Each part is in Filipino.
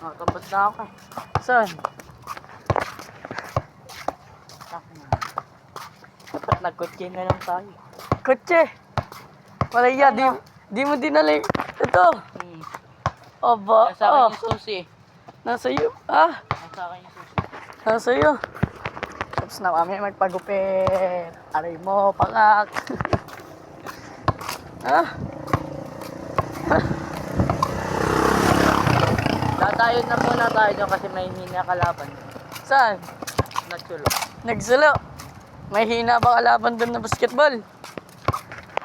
Nakatambad na ako. Saan? Dapat nagkutsin na lang tayo. Kotse. Malaya, di mo dinali. Ito. Aba, Nasa akin yung susi. Nasa iyo. Ah, Nasa akin yung susi. nasa iyo. Tapos na kami magpagupit. Aray mo, pangak. Ah, Tatayo na muna tayo doon kasi may hina kalaban. saan? Nagsulo. Nagsulo. May hina ba kalaban doon na basketball?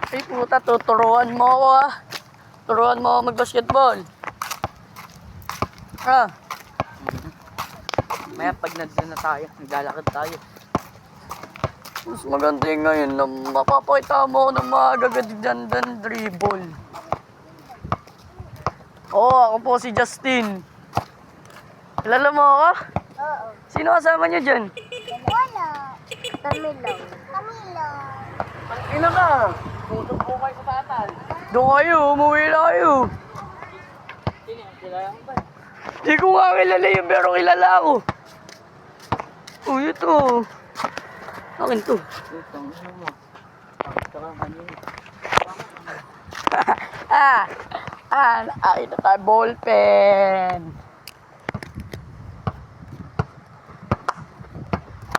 Ay puta, tuturuan mo ako ah. Turuan mo ako mag-basketball. Ah, Maya pag nandun na tayo, naglalakad tayo. mas maganda yung ngayon na mapapakita mo ng mga gagadigandan dribble. Oo, ako po si Justin. Kilala mo ako? Oo. Sino kasama niyo dyan? Wala. Camilo. Camilo. Ina ka? Tutok po kayo sa patal. Doon kayo, umuwi na kayo. Sino yung sila yung ba? Di ko nga kilala yun, pero kilala ako. Uy, ito. Akin to. Tutong ano mo. Bakit ka lang kanina? Nakakita tayo ballpen.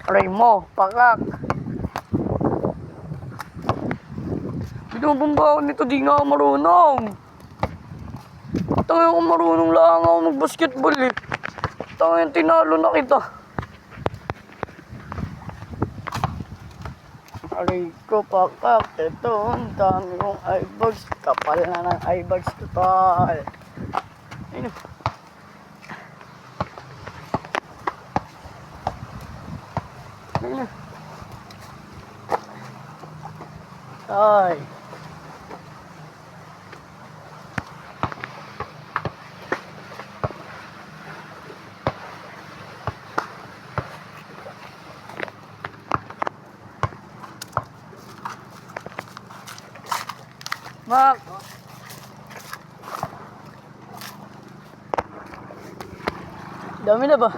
Aray mo, pakak. Binubumba ako nito, di nga ako marunong. Tangin ko marunong lang ako mag-basketball eh. Tangin, tinalo na kita. Aray ko, pakak. Ito, ang dami kong eyebags. Kapal na ng eyebags total. Ayun. Ayun. Ay. Mak. Dami na ba?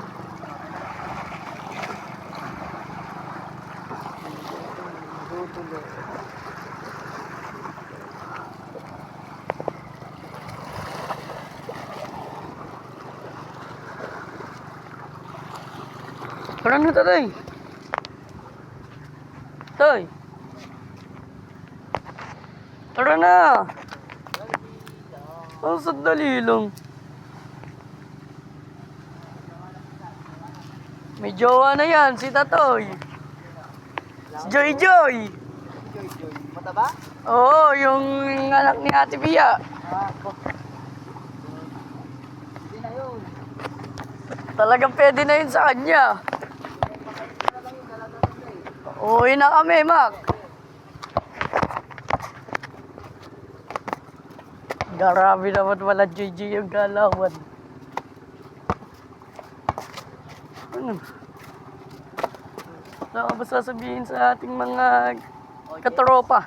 Parang na tay. Tay. Tara na. Ang sandali lang. May jowa na yan, si Tatoy. Si Joy Joy. Mataba? Oo, yung anak ni Ate Pia. Hindi na yun. Talagang pwede na yun sa kanya. Uwi na kami, Mac. Grabe naman wala JJ yung galawan. Ano? Wala ka ba sasabihin sa ating mga katropa?